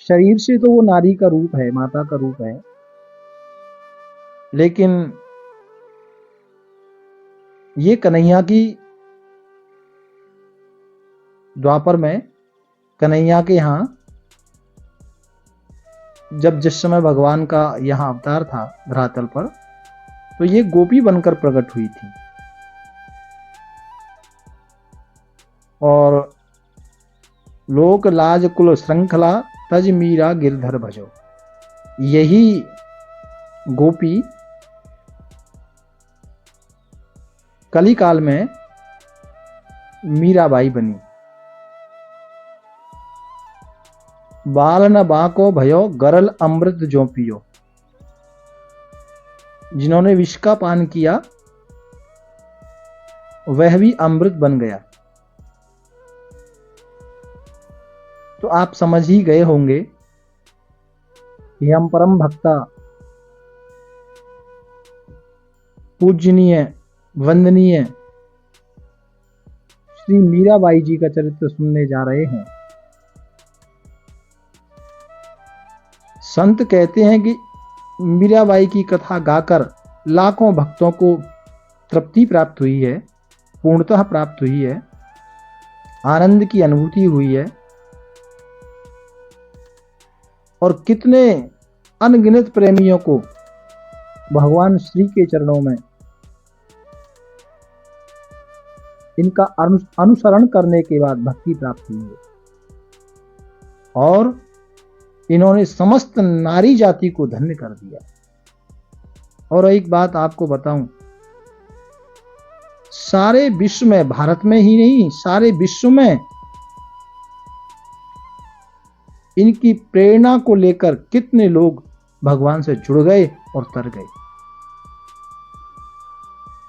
शरीर से तो वो नारी का रूप है, माता का रूप है, लेकिन ये कन्हैया की, द्वापर में कन्हैया के यहाँ जब जिस समय भगवान का यहाँ अवतार था धरातल पर, तो ये गोपी बनकर प्रकट हुई थी। और लोक लाज कुल श्रृंखला तज मीरा गिरधर भजो, यही गोपी कली काल में मीराबाई बनी। बाल न बाको भयो गरल अमृत जो पियो, जिन्होंने विष का पान किया वह भी अमृत बन गया। तो आप समझ ही गए होंगे कि हम परम भक्ता पूजनीय वंदनीय श्री मीराबाई जी का चरित्र सुनने जा रहे हैं। संत कहते हैं कि मीराबाई की कथा गाकर लाखों भक्तों को तृप्ति प्राप्त हुई है, पूर्णतः प्राप्त हुई है, आनंद की अनुभूति हुई है, और कितने अनगिनत प्रेमियों को भगवान श्री के चरणों में इनका अनुसरण करने के बाद भक्ति प्राप्त हुई है। और इन्होंने समस्त नारी जाति को धन्य कर दिया। और एक बात आपको बताऊं, सारे विश्व में, भारत में ही नहीं, सारे विश्व में इनकी प्रेरणा को लेकर कितने लोग भगवान से जुड़ गए और तर गए।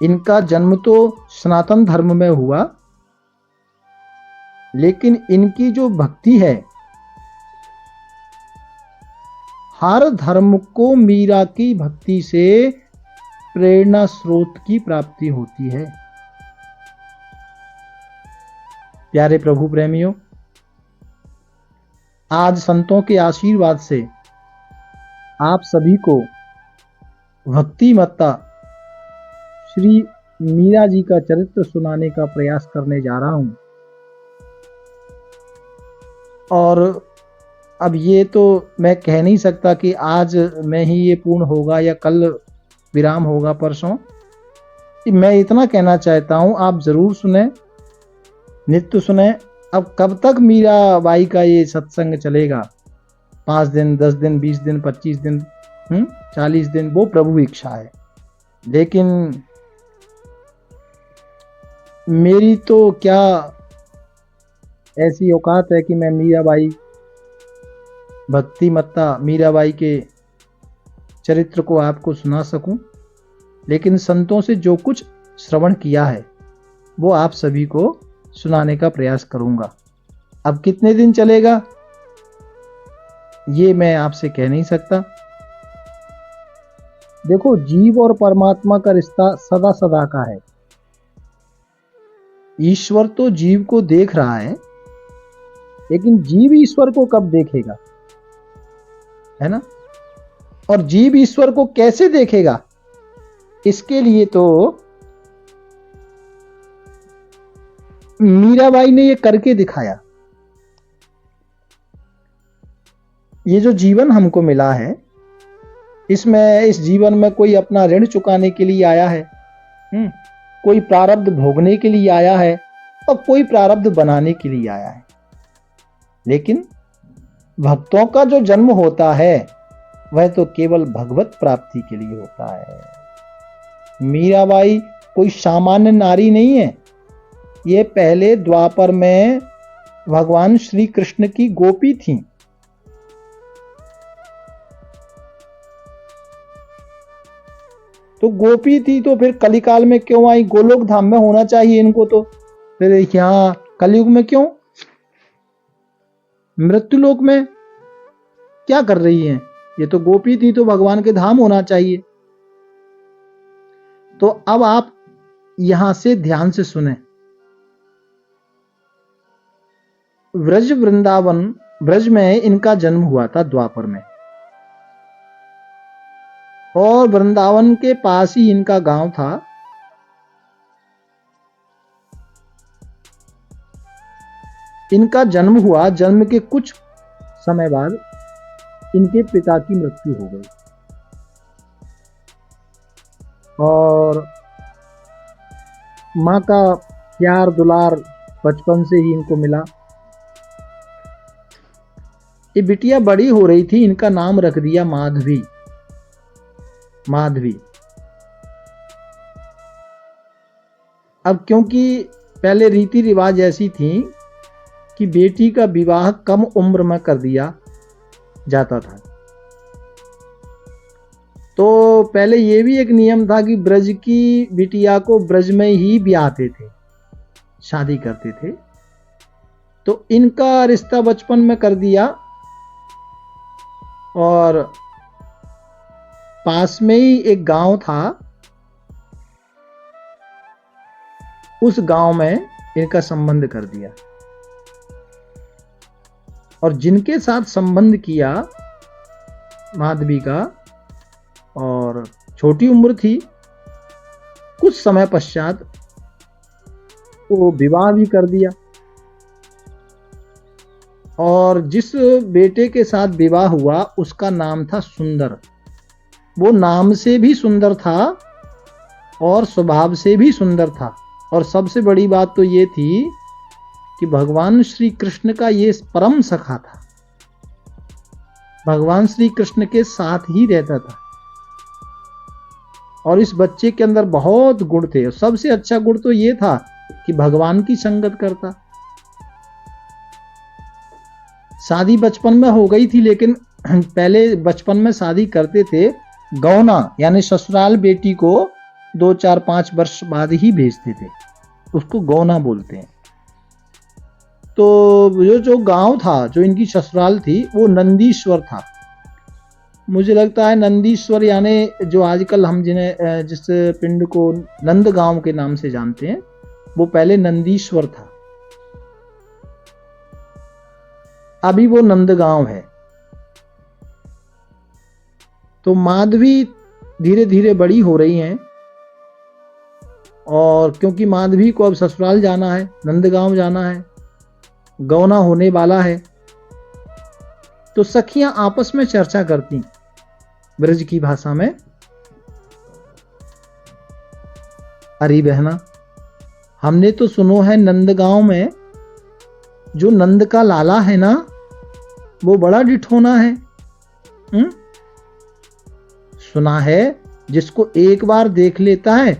इनका जन्म तो सनातन धर्म में हुआ, लेकिन इनकी जो भक्ति है, हर धर्म को मीरा की भक्ति से प्रेरणा स्रोत की प्राप्ति होती है। प्यारे प्रभु प्रेमियों, आज संतों के आशीर्वाद से आप सभी को भक्ति मत्ता श्री मीरा जी का चरित्र सुनाने का प्रयास करने जा रहा हूं। और अब ये तो मैं कह नहीं सकता कि आज में ही ये पूर्ण होगा या कल विराम होगा, परसों। मैं इतना कहना चाहता हूं, आप जरूर सुने, नित्य सुने। अब कब तक मीराबाई का ये सत्संग चलेगा, 5 दिन, 10 दिन, 20 दिन, 25 दिन, 40 दिन, वो प्रभु इच्छा है। लेकिन मेरी तो क्या ऐसी औकात है कि मैं मीराबाई, भक्ति मत्ता मीराबाई के चरित्र को आपको सुना सकूं। लेकिन संतों से जो कुछ श्रवण किया है वो आप सभी को सुनाने का प्रयास करूंगा। अब कितने दिन चलेगा ये मैं आपसे कह नहीं सकता। देखो, जीव और परमात्मा का रिश्ता सदा सदा का है। ईश्वर तो जीव को देख रहा है, लेकिन जीव ईश्वर को कब देखेगा, है ना? और जीव ईश्वर को कैसे देखेगा, इसके लिए तो मीराबाई ने ये करके दिखाया। ये जो जीवन हमको मिला है, इसमें, इस जीवन में कोई अपना ऋण चुकाने के लिए आया है, कोई प्रारब्ध भोगने के लिए आया है, और कोई प्रारब्ध बनाने के लिए आया है। लेकिन भक्तों का जो जन्म होता है वह तो केवल भगवत प्राप्ति के लिए होता है। मीराबाई कोई सामान्य नारी नहीं है। ये पहले द्वापर में भगवान श्री कृष्ण की गोपी थी। तो गोपी थी तो फिर कलिकाल में क्यों आई? गोलोक धाम में होना चाहिए इनको, तो फिर यहां कलयुग में क्यों? मृत्युलोक में क्या कर रही हैं? ये तो गोपी थी तो भगवान के धाम होना चाहिए। तो अब आप यहां से ध्यान से सुने। व्रज वृंदावन ब्रज में इनका जन्म हुआ था द्वापर में, और वृंदावन के पास ही इनका गांव था। इनका जन्म हुआ, जन्म के कुछ समय बाद इनके पिता की मृत्यु हो गई, और मां का प्यार दुलार बचपन से ही इनको मिला। ये बिटिया बड़ी हो रही थी, इनका नाम रख दिया माधवी। माधवी। अब क्योंकि पहले रीति रिवाज ऐसी थी कि बेटी का विवाह कम उम्र में कर दिया जाता था, तो पहले यह भी एक नियम था कि ब्रज की बिटिया को ब्रज में ही ब्याहते थे, शादी करते थे। तो इनका रिश्ता बचपन में कर दिया, और पास में ही एक गांव था, उस गांव में इनका संबंध कर दिया। और जिनके साथ संबंध किया माधवी का, और छोटी उम्र थी, कुछ समय पश्चात वो विवाह भी कर दिया। और जिस बेटे के साथ विवाह हुआ उसका नाम था सुंदर। वो नाम से भी सुंदर था और स्वभाव से भी सुंदर था, और सबसे बड़ी बात तो ये थी कि भगवान श्री कृष्ण का ये परम सखा था, भगवान श्री कृष्ण के साथ ही रहता था। और इस बच्चे के अंदर बहुत गुण थे, और सबसे अच्छा गुण तो ये था कि भगवान की संगत करता। शादी बचपन में हो गई थी, लेकिन पहले बचपन में शादी करते थे, गौना यानी ससुराल बेटी को 2, 4, 5 वर्ष बाद ही भेजते थे, उसको गौना बोलते हैं। तो जो गांव था, जो इनकी ससुराल थी, वो नंदीश्वर था। मुझे लगता है नंदीश्वर यानी जो आजकल हम जिस पिंड को नंदगांव के नाम से जानते हैं, वो पहले नंदीश्वर था, अभी वो नंदगांव है। तो माधवी धीरे धीरे बड़ी हो रही हैं, और क्योंकि माधवी को अब ससुराल जाना है, नंदगांव जाना है, गौना होने वाला है, तो सखियां आपस में चर्चा करती ब्रज की भाषा में, अरे बहना, हमने तो सुनो है नंदगांव में जो नंद का लाला है ना, वो बड़ा डिठोना है। सुना है जिसको एक बार देख लेता है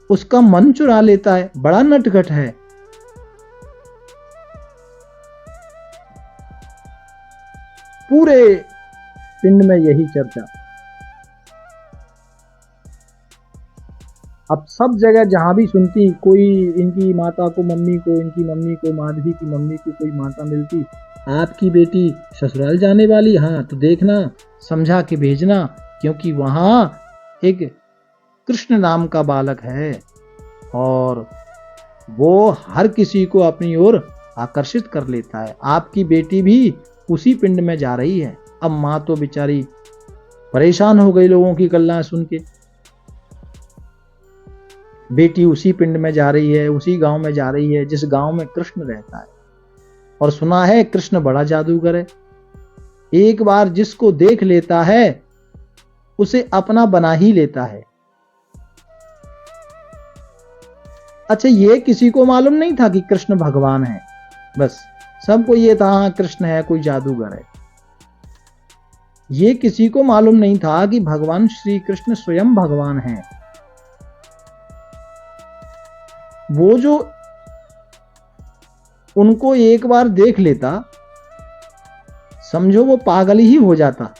उसका मन चुरा लेता है, बड़ा नटखट है। पूरे पिंड में यही चर्चा। अब सब जगह जहां भी सुनती, कोई इनकी माता को, मम्मी को, इनकी मम्मी को, माधवी की मम्मी को कोई माता मिलती, आपकी बेटी ससुराल जाने वाली, हाँ तो देखना, समझा के भेजना, क्योंकि वहां एक कृष्ण नाम का बालक है, और वो हर किसी को अपनी ओर आकर्षित कर लेता है। आपकी बेटी भी उसी पिंड में जा रही है। अब मां तो बेचारी परेशान हो गई लोगों की गल्ला सुन के। बेटी उसी पिंड में जा रही है, उसी गांव में जा रही है जिस गांव में कृष्ण रहता है, और सुना है कृष्ण बड़ा जादूगर है, एक बार जिसको देख लेता है उसे अपना बना ही लेता है। अच्छा, ये किसी को मालूम नहीं था कि कृष्ण भगवान है, बस सबको ये था हाँ कृष्ण है, कोई जादूगर है। ये किसी को मालूम नहीं था कि भगवान श्री कृष्ण स्वयं भगवान हैं। वो जो उनको एक बार देख लेता, समझो वो पागल ही हो जाता।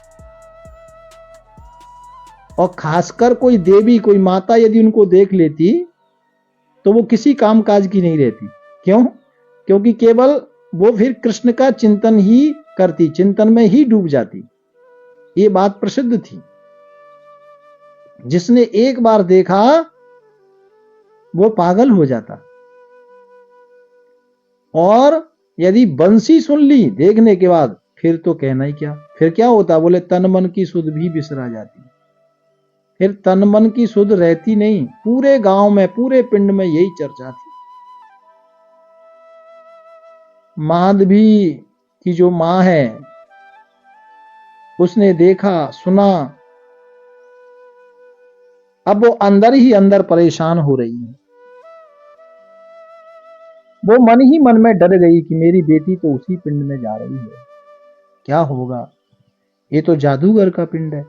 और खासकर कोई देवी, कोई माता यदि उनको देख लेती तो वो किसी काम काज की नहीं रहती। क्यों? क्योंकि केवल वो फिर कृष्ण का चिंतन ही करती, चिंतन में ही डूब जाती। ये बात प्रसिद्ध थी। जिसने एक बार देखा वो पागल हो जाता। और यदि बंसी सुन ली देखने के बाद फिर तो कहना ही क्या। फिर क्या होता, बोले तन मन की सुध भी बिसरा जाती। फिर तन मन की सुध रहती नहीं। पूरे गांव में, पूरे पिंड में यही चर्चा थी। माधवी की जो मां है, उसने देखा, सुना, अब वो अंदर ही अंदर परेशान हो रही है। वो मन ही मन में डर गई कि मेरी बेटी तो उसी पिंड में जा रही है, क्या होगा। ये तो जादूगर का पिंड है,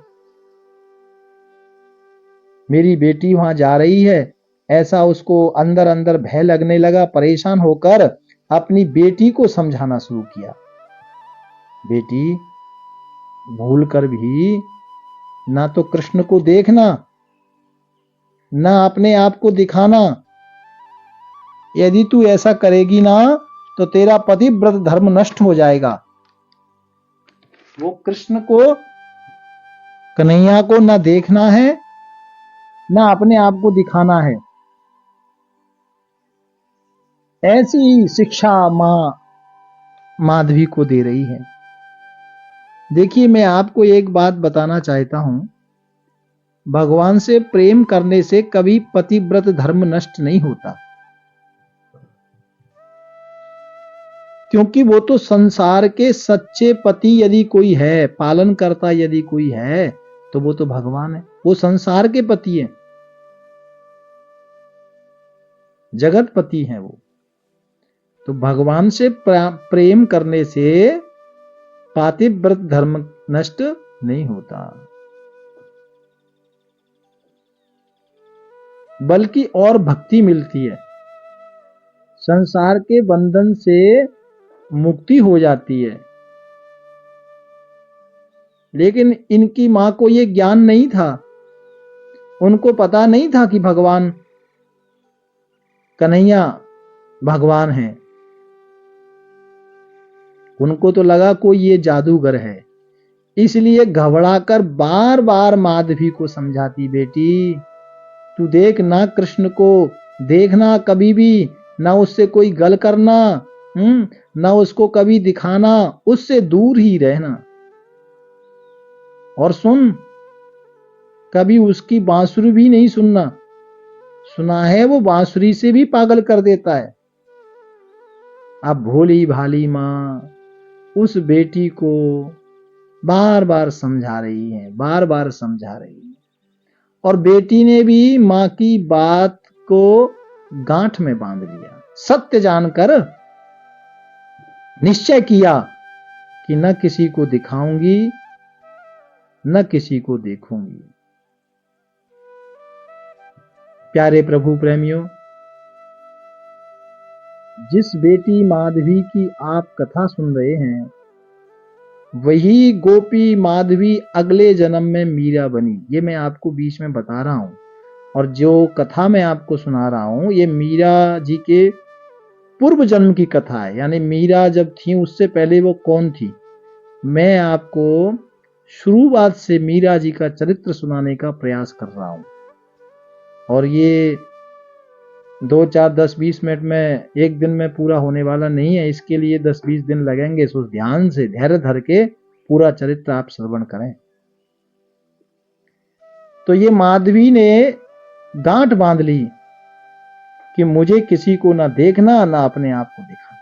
मेरी बेटी वहां जा रही है। ऐसा उसको अंदर अंदर भय लगने लगा। परेशान होकर अपनी बेटी को समझाना शुरू किया, बेटी भूल कर भी ना तो कृष्ण को देखना, ना अपने आप को दिखाना। यदि तू ऐसा करेगी ना तो तेरा पतिव्रत धर्म नष्ट हो जाएगा। वो कृष्ण को, कन्हैया को ना देखना है, ना अपने आप को दिखाना है। ऐसी शिक्षा मां माधवी को दे रही है। देखिए, मैं आपको एक बात बताना चाहता हूं, भगवान से प्रेम करने से कभी पतिव्रत धर्म नष्ट नहीं होता, क्योंकि वो तो संसार के सच्चे पति यदि कोई है, पालन करता यदि कोई है, तो वो तो भगवान है। वो संसार के पति है, जगत पति है वो। तो भगवान से प्रेम करने से पतिव्रत धर्म नष्ट नहीं होता, बल्कि और भक्ति मिलती है, संसार के बंधन से मुक्ति हो जाती है। लेकिन इनकी मां को यह ज्ञान नहीं था, उनको पता नहीं था कि भगवान कन्हैया भगवान है। उनको तो लगा कोई ये जादूगर है, इसलिए घबराकर बार बार माधवी को समझाती, बेटी तू देख ना, कृष्ण को देखना कभी भी, ना उससे कोई गल करना, ना उसको कभी दिखाना, उससे दूर ही रहना। और सुन, कभी उसकी बांसुरी भी नहीं सुनना, सुना है वो बांसुरी से भी पागल कर देता है। अब भोली भाली मां उस बेटी को बार बार समझा रही है, बार बार समझा रही है। और बेटी ने भी मां की बात को गांठ में बांध लिया। सत्य जानकर निश्चय किया कि न किसी को दिखाऊंगी, न किसी को देखूंगी। प्यारे प्रभु प्रेमियों, जिस बेटी माधवी की आप कथा सुन रहे हैं, वही गोपी माधवी अगले जन्म में मीरा बनी। ये मैं आपको बीच में बता रहा हूं। और जो कथा मैं आपको सुना रहा हूं, ये मीरा जी के पूर्व जन्म की कथा है। यानी मीरा जब थी उससे पहले वो कौन थी, मैं आपको शुरुआत से मीरा जी का चरित्र सुनाने का प्रयास कर रहा हूं। और ये 2, 4, 10, 20 मिनट में, एक दिन में पूरा होने वाला नहीं है। इसके लिए 10-20 दिन लगेंगे। सो ध्यान से, धैर्य धर के पूरा चरित्र आप श्रवण करें। तो ये माधवी ने गांठ बांध ली कि मुझे किसी को ना देखना, ना अपने आप को दिखाना।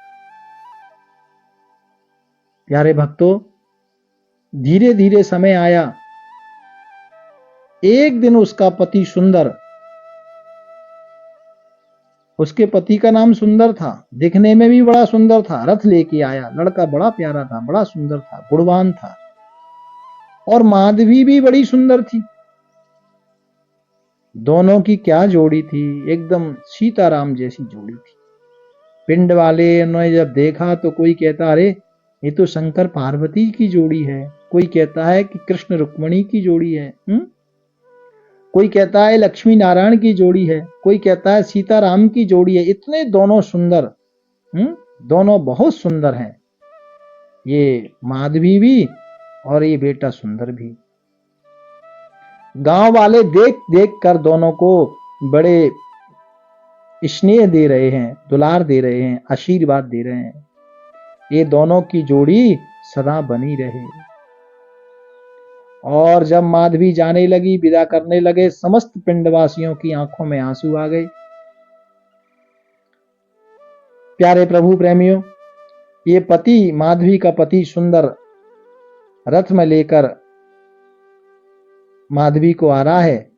प्यारे भक्तों, धीरे धीरे समय आया। एक दिन उसका पति सुंदर, उसके पति का नाम सुंदर था, दिखने में भी बड़ा सुंदर था, रथ लेके आया। लड़का बड़ा प्यारा था, बड़ा सुंदर था, गुणवान था। और माधवी भी बड़ी सुंदर थी। दोनों की क्या जोड़ी थी, एकदम सीताराम जैसी जोड़ी थी। पिंड वाले ने जब देखा तो कोई कहता, अरे ये तो शंकर पार्वती की जोड़ी है। कोई कहता है कि कृष्ण रुक्मणी की जोड़ी है। कोई कहता है लक्ष्मी नारायण की जोड़ी है, कोई कहता है सीताराम की जोड़ी है। इतने दोनों सुंदर, दोनों बहुत सुंदर हैं, ये माधवी भी और ये बेटा सुंदर भी। गांव वाले देख देख कर दोनों को बड़े स्नेह दे रहे हैं, दुलार दे रहे हैं, आशीर्वाद दे रहे हैं। ये दोनों की जोड़ी सदा बनी रहे। और जब माधवी जाने लगी, विदा करने लगे, समस्त पिंडवासियों की आंखों में आंसू आ गए। प्यारे प्रभु प्रेमियों, ये पति, माधवी का पति सुंदर रथ में लेकर माधवी को आ रहा है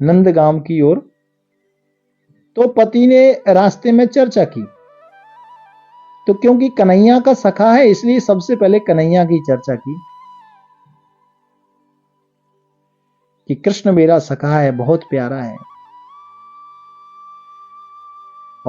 नंदगांव की ओर। तो पति ने रास्ते में चर्चा की, तो क्योंकि कन्हैया का सखा है इसलिए सबसे पहले कन्हैया की चर्चा की कि कृष्ण मेरा सखा है, बहुत प्यारा है।